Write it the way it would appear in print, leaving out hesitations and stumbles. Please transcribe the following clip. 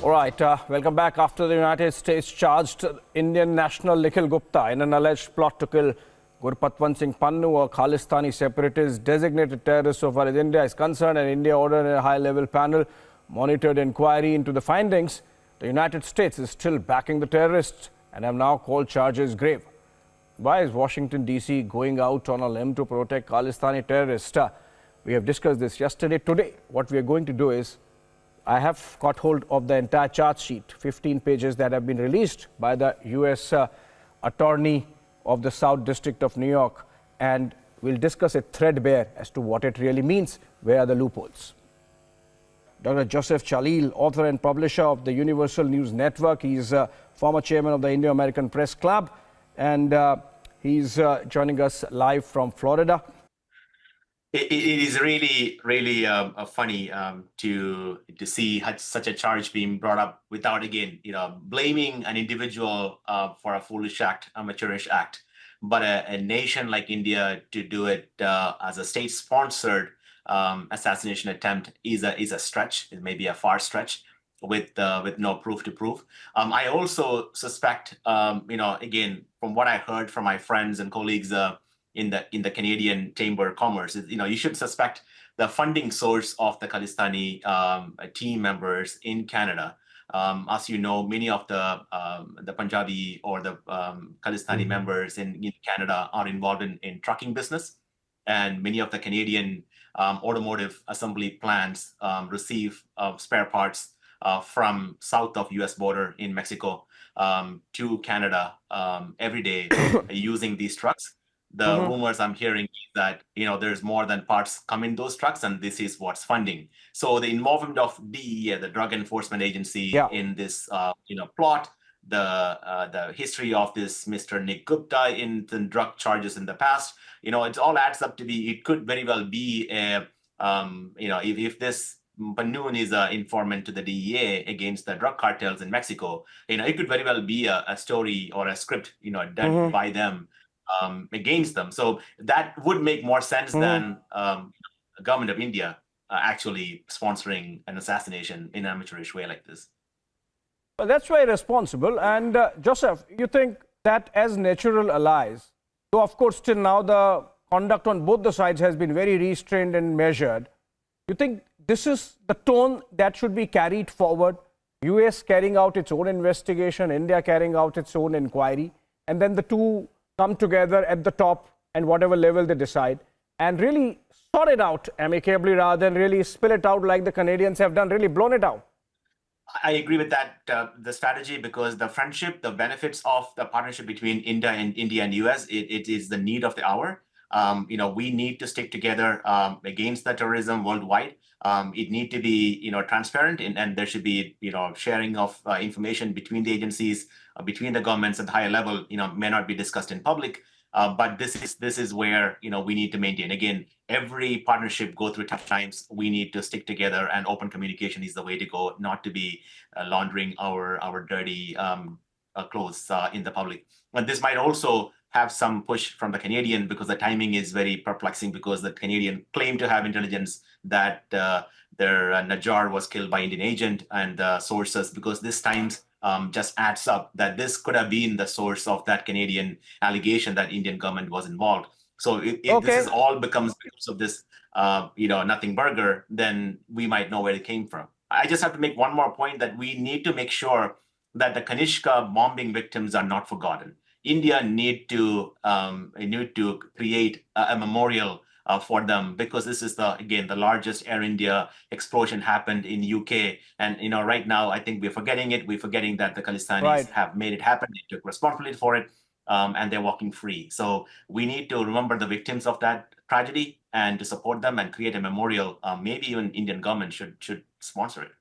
All right, welcome back. After the United States charged Indian national Nikhil Gupta in an alleged plot to kill Gurpatwant Singh Pannun, a Khalistani separatist designated terrorist so far as India is concerned, and India ordered a high-level panel monitored inquiry into the findings. The United States is still backing the terrorists and have now called charges grave. Why is Washington, D.C. going out on a limb to protect Khalistani terrorists? We have discussed this yesterday. Today, what we are going to do is, I have got hold of the entire charge sheet, 15 pages that have been released by the U.S. Attorney of the South District of New York, and we'll discuss it threadbare as to what it really means. Where are the loopholes? Dr. Joseph Chalil, author and publisher of the Universal News Network. He's former chairman of the Indo-American Press Club, and he's joining us live from Florida. It is really funny to see such a charge being brought up without, again, blaming an individual for a foolish act, amateurish act, but a nation like India to do it as a state-sponsored assassination attempt is a stretch. It may be a far stretch with no proof to prove. I also suspect, again, from what I heard from my friends and colleagues in the Canadian Chamber of Commerce, you should suspect the funding source of the Khalistani team members in Canada. As you know, many of the Punjabi or the Khalistani members in Canada are involved in trucking business, and many of the Canadian automotive assembly plants receive spare parts from south of U.S. border in Mexico to Canada every day using these trucks. The rumors I'm hearing is that there's more than parts come in those trucks, and this is what's funding. So the involvement of DEA, the Drug Enforcement Agency, in this plot, the history of this Mr. Nick Gupta in the drug charges in the past, it all adds up to be. It could very well be a if this Pannun is an informant to the DEA against the drug cartels in Mexico, it could very well be a story or a script done by them against them. So that would make more sense than the government of India actually sponsoring an assassination in an amateurish way like this. Well, that's very responsible. And Joseph, you think that as natural allies, though of course till now the conduct on both the sides has been very restrained and measured, you think this is the tone that should be carried forward? US carrying out its own investigation, India carrying out its own inquiry, and then the two come together at the top and whatever level they decide and really sort it out amicably rather than really spill it out like the Canadians have done, really blown it out. I agree with that, the strategy, because the friendship, the benefits of the partnership between India and US, it is the need of the hour. We need to stick together against the terrorism worldwide. It need to be, transparent, and there should be, sharing of information between the agencies, between the governments at the higher level. May not be discussed in public, but this is where we need to maintain. Again, every partnership go through tough times. We need to stick together, and open communication is the way to go. Not to be laundering our dirty clothes in the public. And this might also have some push from the Canadian, because the timing is very perplexing, because the Canadian claim to have intelligence that their Najjar was killed by Indian agent, and sources, because this times just adds up that this could have been the source of that Canadian allegation that Indian government was involved. So if this is all becomes because of this nothing burger, then we might know where it came from. I just have to make one more point, that we need to make sure that the Kanishka bombing victims are not forgotten. India need to create a memorial for them, because this is the largest Air India explosion happened in UK, and right now I think we're forgetting it. We're forgetting that the Khalistanis have made it happen. They took responsibility for it, and they're walking free. So we need to remember the victims of that tragedy and to support them and create a memorial. Maybe even Indian government should sponsor it.